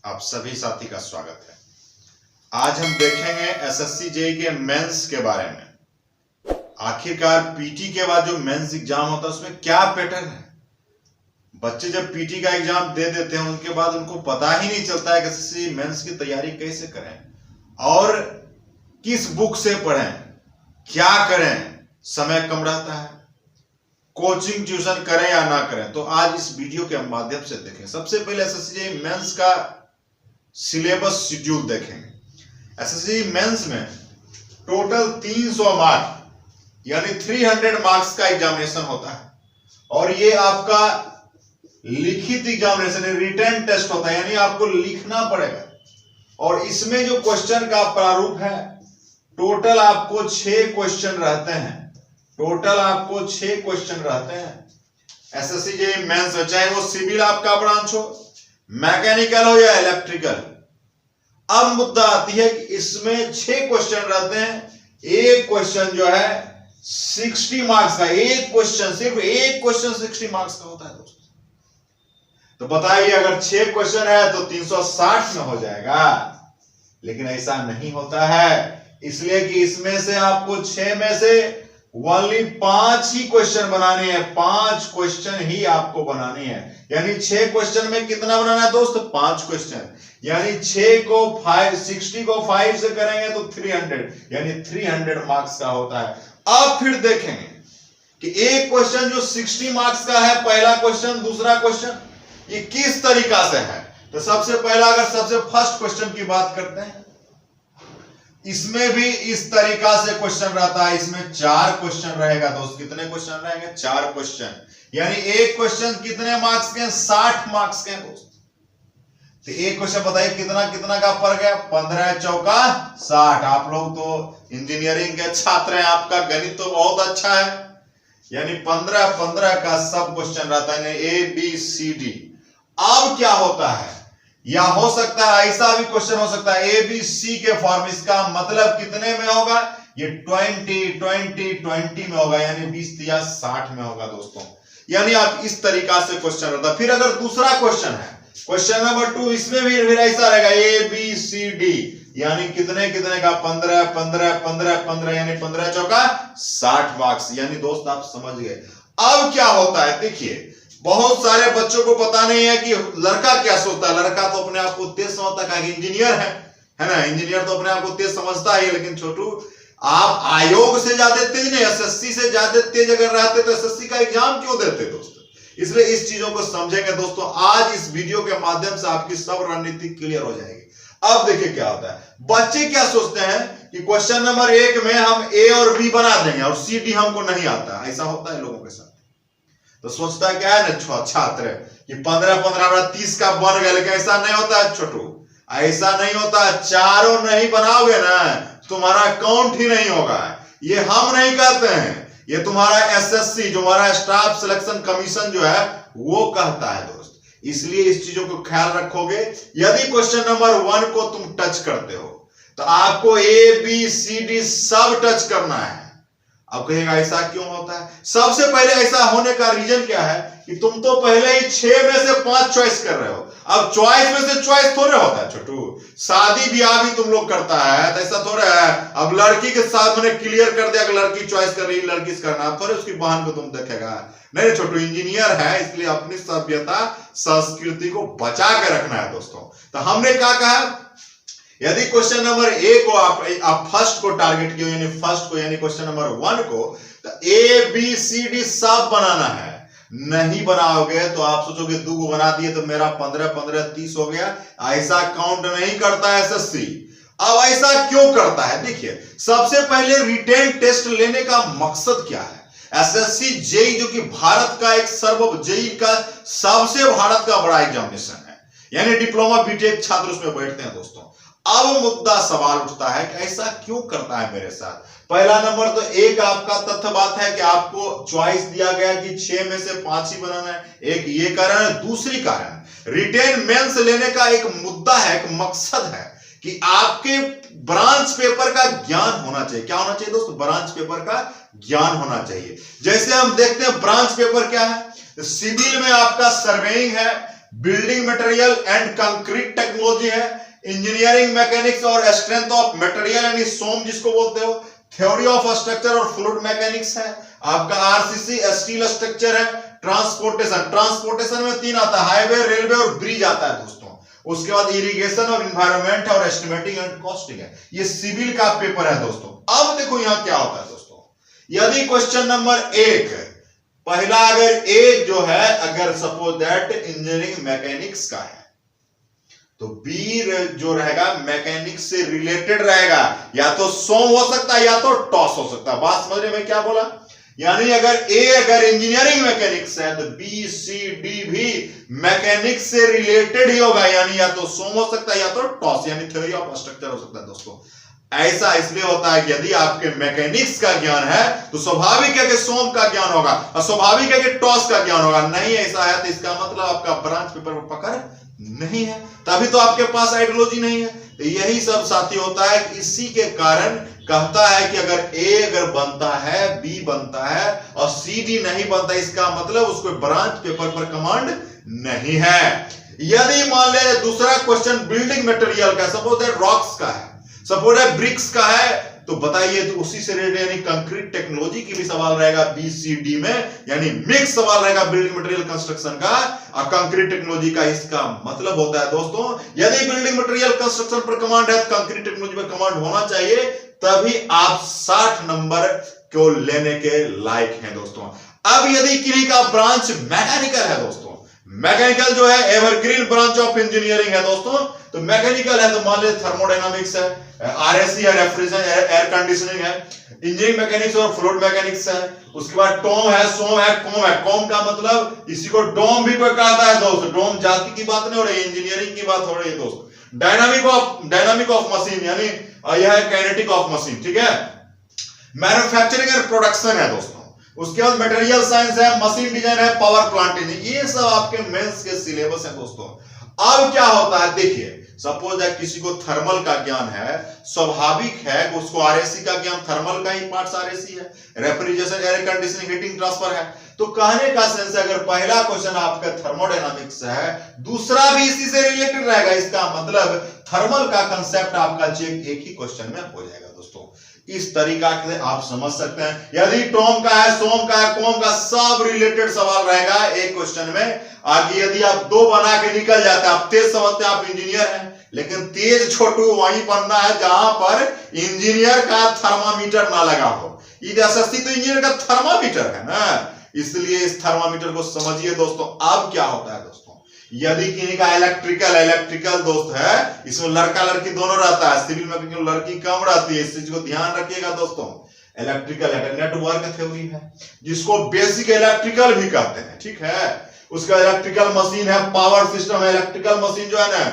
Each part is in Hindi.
आप सभी साथी का स्वागत है। आज हम देखेंगे एसएससी जेईई के मेंस के बारे में। आखिरकार पीटी के बाद जो मेंस एग्जाम होता है उसमें क्या पैटर्न है। बच्चे जब पीटी का एग्जाम दे देते हैं उनके बाद उनको पता ही नहीं चलता है कि एसएससी मेंस की तैयारी कैसे करें और किस बुक से पढ़ें, क्या करें। समय कम रहता है, कोचिंग ट्यूशन करें या ना करें। तो आज इस वीडियो के माध्यम से देखें। सबसे पहले एसएससी जेईई मेंस का सिलेबस शेड्यूल देखेंगे। एसएससी मेंस में टोटल 300 मार्क यानी 300 मार्क्स का एग्जामिनेशन होता है और ये आपका लिखित एग्जामिनेशन रिटन टेस्ट होता है, यानी आपको लिखना पड़ेगा। और इसमें जो क्वेश्चन का प्रारूप है, टोटल आपको 6 क्वेश्चन रहते हैं। टोटल आपको 6 क्वेश्चन रहते हैं एसएससी जेईई मेंस में, चाहे वो सिविल आपका ब्रांच हो, मैकेनिकल हो या इलेक्ट्रिकल। अब मुद्दा आती है कि इसमें 6 क्वेश्चन रहते हैं। एक क्वेश्चन जो है 60 मार्क्स का, एक क्वेश्चन, सिर्फ एक क्वेश्चन 60 मार्क्स का होता है दोस्तों। तो बताइए, अगर 6 क्वेश्चन है तो 360 में हो जाएगा, लेकिन ऐसा नहीं होता है। इसलिए कि इसमें से आपको 6 में से ओनली 5 ही क्वेश्चन बनाने हैं। 5 क्वेश्चन ही आपको बनाने हैं, यानी 6 क्वेश्चन में कितना बनाना है दोस्त? 5 क्वेश्चन। यानी 6 को 60 को 5 से करेंगे तो 300, यानी 300 मार्क्स का होता है। अब फिर देखेंगे कि एक क्वेश्चन जो 60 मार्क्स का है, पहला क्वेश्चन, दूसरा क्वेश्चन, ये किस तरीका से है। तो सबसे पहला, अगर सबसे फर्स्ट क्वेश्चन की बात करते हैं, इसमें भी इस तरीका से क्वेश्चन रहता है। इसमें 4 क्वेश्चन रहेगा दोस्त। कितने क्वेश्चन रहेंगे? 4 क्वेश्चन। यानी एक क्वेश्चन कितने मार्क्स के? 60 मार्क्स के दोस्त। तो एक क्वेश्चन बताइए कितना कितना का पड़ गया? 15 चौका 60। आप लोग तो इंजीनियरिंग के छात्र हैं, आपका गणित तो बहुत अच्छा है। यानी 15 का सब क्वेश्चन रहता है, ए बी सी डी। अब क्या होता है, या हो सकता है ऐसा भी क्वेश्चन हो सकता है ए बी सी के फॉर्म। इसका मतलब कितने में होगा? ये 20 में होगा, यानी 20 या 60 में होगा दोस्तों। यानी आप इस तरीका से क्वेश्चन रहता है। फिर अगर दूसरा क्वेश्चन है, क्वेश्चन नंबर 2, इसमें भी फिर ऐसा रहेगा ए बी सी डी, यानी कितने कितने का? 15 15 15 15, यानी 15 चौका 60 मार्क्स। यानी दोस्त आप समझ गए। अब क्या होता है, देखिए, बहुत सारे बच्चों को पता नहीं है कि लड़का क्या सोचता है। लड़का तो अपने आप को तेज समझता है, इंजीनियर है ना। इंजीनियर तो अपने आप को तेज समझता है। लेकिन छोटू, आप आयोग से ज्यादा तेज नहीं, एसएससी से ज्यादा तेज अगर रहते तो एसएससी का एग्जाम क्यों देते दोस्तों? इसलिए इस चीजों को समझेंगे दोस्तों। आज इस वीडियो के माध्यम से आपकी सब रणनीति क्लियर हो जाएगी। अब देखिए क्या होता है। बच्चे क्या सोचते हैं कि क्वेश्चन नंबर 1 में हम ए और बी बना देंगे और सी डी हमको नहीं आता। ऐसा होता है लोगों के साथ। तो सोचता क्या है ना छात्र कि 15 15 30 का बन गया, लेकिन ऐसा नहीं होता है छोटू। ऐसा नहीं होता। चारों नहीं बनाओगे ना, तुम्हारा काउंट ही नहीं होगा। ये हम नहीं कहते हैं, ये तुम्हारा एसएससी, जो हमारा स्टाफ सिलेक्शन कमीशन जो है, वो कहता है दोस्त। इसलिए इस चीजों को ख्याल रखोगे। यदि क्वेश्चन नंबर 1 को तुम टच करते हो तो आपको ए बी सी डी सब टच करना है। अब कहेगा ऐसा क्यों होता है? सबसे पहले ऐसा होने का रीजन क्या है कि तुम तो पहले ही 6 में से 5 चॉइस कर रहे हो। अब चॉइस में से चॉइस थोड़े होता है छोटू। शादी ब्याह भी तुम लोग करता है तो ऐसा थोड़े है। अब लड़की के साथ मैंने क्लियर कर दिया कि लड़की चॉइस कर रही है, लड़की से करना। अब थोड़े उसकी बहन को तुम देखेगा। नहीं छोटू, इंजीनियर है, इसलिए अपनी सभ्यता संस्कृति को बचा के रखना है दोस्तों। तो हमने क्या कहा, यदि क्वेश्चन नंबर 1 को आप फर्स्ट को टारगेट किया, यानी फर्स्ट को, यानी क्वेश्चन नंबर 1 को, तो ए बी सी डी सब बनाना है। नहीं बनाओगे तो आप सोचोगे 2 को बना दिए तो मेरा 15 15 30 हो गया। ऐसा काउंट नहीं करता है एसएससी। अब ऐसा क्यों करता है? देखिए, सबसे पहले रिटेन टेस्ट लेने का मकसद क्या है? एसएससी जेईई, जो कि भारत का एक जेईई का सबसे भारत का बड़ा एग्जामिनेशन है, यानी डिप्लोमा बीटेक छात्र उसमें बैठते हैं दोस्तों। अब मुद्दा सवाल उठता है कि ऐसा क्यों करता है मेरे साथ? पहला नंबर तो एक आपका तथ्य बात है कि आपको चॉइस दिया गया कि 6 में से 5 ही बनाना है। एक ये कारण है। दूसरी कारण, रिटेन मेंस लेने का एक मुद्दा है, एक मकसद है कि आपके ब्रांच पेपर का ज्ञान होना चाहिए। क्या होना चाहिए दोस्तों? ब्रांच पेपर का ज्ञान होना चाहिए। जैसे हम देखते हैं ब्रांच पेपर क्या है। सिविल में आपका सर्वेइंग है, building material and concrete technology है, इंजीनियरिंग मैकेनिक्स और स्ट्रेंथ ऑफ मटेरियल यानी सोम जिसको बोलते हो, थ्योरी ऑफ स्ट्रक्चर और फ्लूइड मैकेनिक्स है, आपका आरसीसी स्टील स्ट्रक्चर है, ट्रांसपोर्टेशन में 3 आता है, हाईवे, रेलवे और ब्रिज आता है दोस्तों। उसके बाद इरिगेशन और एनवायरनमेंट है और एस्टिमेटिंग एंड कॉस्टिंग है। ये सिविल का पेपर है दोस्तों। अब देखो यहां क्या होता है दोस्तों, यदि क्वेश्चन नंबर 1 पहला अगर ए जो है अगर सपोज दैट इंजीनियरिंग मैकेनिक्स का है तो बी जो रहेगा मैकेनिक्स से रिलेटेड रहेगा, या तो सोम हो सकता है या तो टॉस हो सकता है। बात समझ रहे मैं क्या बोला, यानी अगर इंजीनियरिंग मैकेनिक्स है तो बी सी डी भी मैकेनिक्स से रिलेटेड ही होगा, यानी या तो सोम हो सकता है या तो टॉस यानी थ्योरी ऑफ स्ट्रक्चर हो सकता है दोस्तों। ऐसा इसलिए होता है कि यदि आपके मैकेनिक्स का ज्ञान है तो स्वाभाविक है कि सोम का ज्ञान होगा और स्वाभाविक है कि टॉस का ज्ञान होगा। नहीं ऐसा है तो इसका मतलब आपका ब्रांच पेपर में पकड़ नहीं है, तभी तो आपके पास आइडियोलॉजी नहीं है। तो यही सब साथी होता है, इसी के कारण कहता है कि अगर बनता है, बी बनता है और सी डी नहीं बनता, इसका मतलब उसको ब्रांच पेपर पर कमांड नहीं है। यदि मान ले दूसरा क्वेश्चन बिल्डिंग मटेरियल का, सपोज दैट रॉक्स का है, सपोज दैट ब्रिक्स का है, तो बताइए तो उसी से रिलेटेड यानी कंक्रीट टेक्नोलॉजी की भी सवाल रहेगा बी सी डी में, यानी मिक्स सवाल रहेगा बिल्डिंग मटेरियल कंस्ट्रक्शन का और कंक्रीट टेक्नोलॉजी का। इसका मतलब होता है दोस्तों यदि बिल्डिंग मटेरियल कंस्ट्रक्शन पर कमांड है तो कंक्रीट टेक्नोलॉजी पर कमांड होना चाहिए, तभी आप 60 नंबर को लेने के लायक हैं दोस्तों। अब यदि किसी का ब्रांच मैकेनिकल है दोस्तों, मैकेनिकल जो है एवरग्रीन ब्रांच ऑफ इंजीनियरिंग है दोस्तों, तो मैकेनिकल है तो मान लीजिए थर्मोडायनामिक्स है, आरएससी है, रेफ्रिजरेशन एयर कंडीशनिंग है, इंजीनियरिंग मैकेनिक्स और फ्लूइड मैकेनिक्स है। उसके बाद टॉम है, सोम है, कॉम है। कॉम का मतलब इसी को डोम भी कोई कहता है दोस्तों, डोम जाति की बात नहीं हो रही, इंजीनियरिंग की बात हो रही है दोस्तों। डायनामिक ऑफ मशीन यानी यह है काइनेटिक ऑफ मशीन, ठीक है। मैन्युफैक्चरिंग एंड प्रोडक्शन है दोस्तों। उसके बाद मटेरियल साइंस है, मशीन डिजाइन है, पावर प्लांट इंजीनियरिंग, ये सब आपके मेंस के सिलेबस है दोस्तों। अब क्या होता है देखिए, सपोज है किसी को थर्मल का ज्ञान है, स्वाभाविक है कि उसको आरएसी का ज्ञान, थर्मल का ही पार्ट्स आरएसी है, refrigeration, air conditioning, heating transfer है। तो कहने का सेंस अगर पहला क्वेश्चन आपका थर्मोडायनामिक्स है, दूसरा भी इसी से रिलेटेड रहेगा, इसका मतलब थर्मल का कंसेप्ट आपका चेक एक ही क्वेश्चन में हो जाएगा दोस्तों। इस तरीका से आप समझ सकते हैं। यदि टॉम का है, सोम का है, कॉम का, सब रिलेटेड सवाल रहेगा एक क्वेश्चन में। आगे यदि आप 2 बना के निकल जाते हैं, आप तेज समझते हैं, आप इंजीनियर हैं, लेकिन तेज छोटू वहीं पढ़ना है जहां पर इंजीनियर का थर्मामीटर ना लगा हो। ये एसएससी तो इंजीनियर का थर्मामीटर है ना, इसलिए इस थर्मामीटर को समझिए दोस्तों। अब क्या होता है दोस्तों, यदि किसी का इलेक्ट्रिकल दोस्त है, इसमें लड़का लड़की दोनों रहता है, सिविल में लड़की कम रहती है, इस चीज को ध्यान रखिएगा दोस्तों। इलेक्ट्रिकल है नेटवर्क थ्योरी है, जिसको बेसिक इलेक्ट्रिकल भी कहते हैं, ठीक है। उसका इलेक्ट्रिकल मशीन है, पावर सिस्टम है। इलेक्ट्रिकल मशीन जो है ना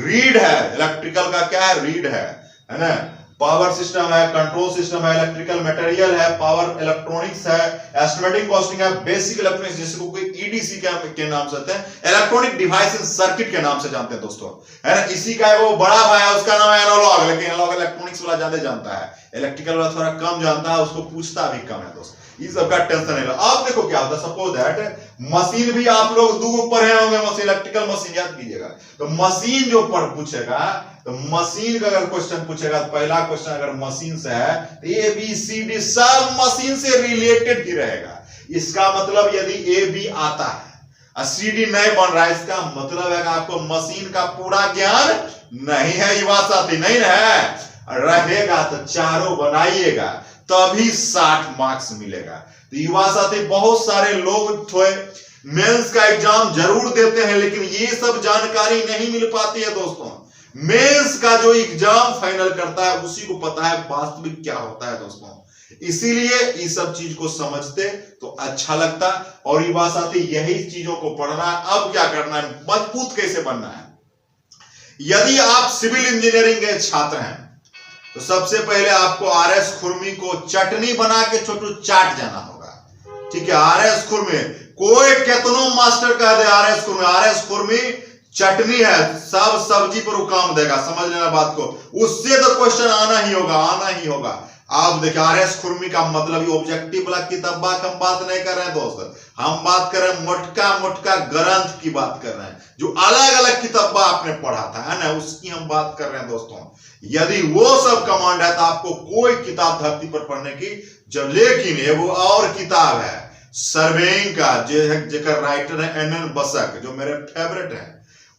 रीड है, इलेक्ट्रिकल का क्या है, रीड है ना। पावर सिस्टम है, कंट्रोल सिस्टम है, इलेक्ट्रिकल मटेरियल है, पावर इलेक्ट्रॉनिक्स है, एस्टिमेटिंग कॉस्टिंग है, बेसिक इलेक्ट्रॉनिक्स जिसको कोई ईडीसी के नाम से जानते हैं, इलेक्ट्रॉनिक डिवाइस सर्किट के नाम से जानते हैं दोस्तों, है ना। इसी का वो बड़ा भाई है, उसका नाम है एनालॉग, लेकिन एनालॉग इलेक्ट्रॉनिक्स वाला ज्यादा जानता है, इलेक्ट्रिकल वाला थोड़ा कम जानता है, उसको पूछता भी कम है दोस्तों। ये सबका टेंशन है। आप देखो क्या होता है, सपोज दैट मशीन भी आप लोग 2 पढ़े होंगे, मशीन इलेक्ट्रिकल मशीन याद कीजिएगा। तो मशीन जो पढ़ पूछेगा, तो मशीन का अगर क्वेश्चन पूछेगा, तो पहला क्वेश्चन अगर मशीन से है तो ए बी सी डी सब मशीन से रिलेटेड ही रहेगा। इसका मतलब यदि ए बी आता है और सी डी नहीं बन रहा है, इसका मतलब है कि आपको मशीन का पूरा ज्ञान नहीं है। युवा साथी नहीं है, रहेगा तो चारों बनाइएगा तभी 60 मार्क्स मिलेगा। तो युवा साथी बहुत सारे लोग थोड़े मेंस का एग्जाम जरूर देते हैं, लेकिन ये सब जानकारी नहीं मिल पाती है दोस्तों। मेंस का जो एग्जाम फाइनल करता है उसी को पता है वास्तविक क्या होता है दोस्तों। इसीलिए इस सब चीज को समझते तो अच्छा लगता, और युवा साथी यही चीजों को पढ़ना है। अब क्या करना है, मजबूत कैसे बनना है। यदि आप सिविल इंजीनियरिंग के छात्र हैं तो सबसे पहले आपको आरएस खुरमी को चटनी बना के छोटू चाट जाना होगा, ठीक है। आरएस खुरमी कोई केतनो मास्टर कह दे, आरएस खुरमी चटनी है, सब सब्जी पर वो काम देगा, समझ लेना बात को। उससे तो क्वेश्चन आना ही होगा। आप देखिए RS खुरमी का मतलब ऑब्जेक्टिव वाला किताबा की हम बात नहीं कर रहे हैं दोस्त, हम बात कर रहे हैं मोटका मोटका ग्रंथ की बात कर रहे हैं, जो अलग अलग किताबा आपने पढ़ा था, है ना, उसकी हम बात कर रहे हैं दोस्तों। यदि वो सब कमांड है तो आपको कोई किताब धरती पर पढ़ने की जब, लेकिन वो और किताब है सर्वेइंग का, जेकर राइटर है NN बसक, जो मेरे फेवरेट है,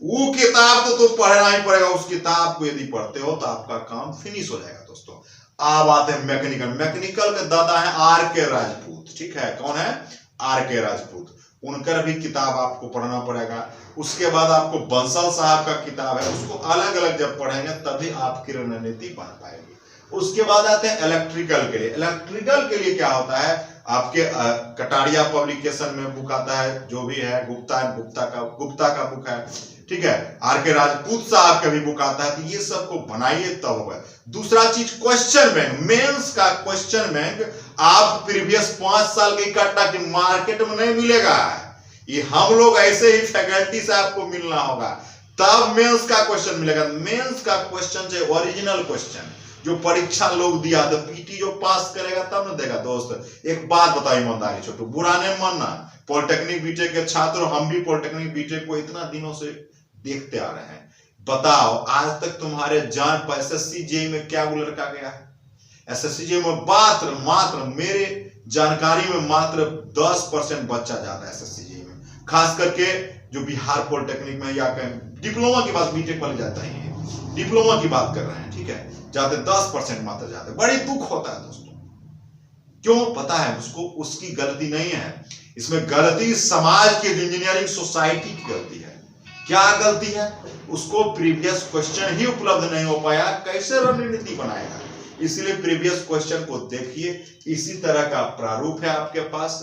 वो किताब तो पढ़ना ही पड़ेगा। उस किताब को यदि पढ़ते हो तो आपका काम फिनिश हो जाएगा दोस्तों। अब आते हैं मैकेनिकल के दादा है RK राजपूत, ठीक है, कौन है? RK राजपूत, उनका भी किताब आपको पढ़ना पड़ेगा। उसके बाद आपको बंसल साहब का किताब है, उसको अलग अलग जब पढ़ेंगे तभी आपकी रणनीति बन पाएगी। उसके बाद आते हैं इलेक्ट्रिकल के लिए। इलेक्ट्रिकल के लिए क्या होता है, आपके कटारिया पब्लिकेशन में बुक आता है, जो भी है गुप्ता का बुक है, ठीक है, RK राजपूत साहब का भी बुक आता है। तो ये सबको बनाइए तब होगा। दूसरा चीज क्वेश्चन बैंक, मेंस का क्वेश्चन बैंक आप प्रीवियस 5 साल के इकट्ठा की मार्केट में नहीं मिलेगा, ये हम लोग ऐसे ही फैकल्टी से आपको मिलना होगा, तब मेंस का क्वेश्चन मिलेगा। मेंस का क्वेश्चन चाहिए ओरिजिनल क्वेश्चन, जो परीक्षा लोग दिया, तो पीटी जो पास करेगा तब ना देगा दोस्त। एक बात बताओ ईमानदारी छोटू, बुरा नहीं मानना, पॉलिटेक्निक बीटेक के छात्र, हम भी पॉलिटेक्निक बीटेक को इतना दिनों से देखते आ रहे हैं, बताओ आज तक तुम्हारे जान पर SSC JEE में क्या वो लड़का गया है? SSC JEE में मात्र मेरे जानकारी में मात्र 10% बच्चा जाता है SSC JEE में, खास करके जो बिहार पॉलिटेक्निक में या डिप्लोमा की बात, बीटेक वाले जाता ही है, डिप्लोमा की बात कर रहे हैं, ठीक है, जाते 10% मात्र जाते। बड़ी दुख होता है दोस्तों, क्यों पता है? उसको उसकी गलती नहीं है, इसमें गलती समाज की, इंजीनियरिंग सोसाइटी की गलती है। क्या गलती है? उसको प्रीवियस क्वेश्चन ही उपलब्ध नहीं हो पाया, कैसे रणनीति बनाएगा? इसलिए प्रीवियस क्वेश्चन को देखिए, इसी तरह का प्रारूप है आपके पास।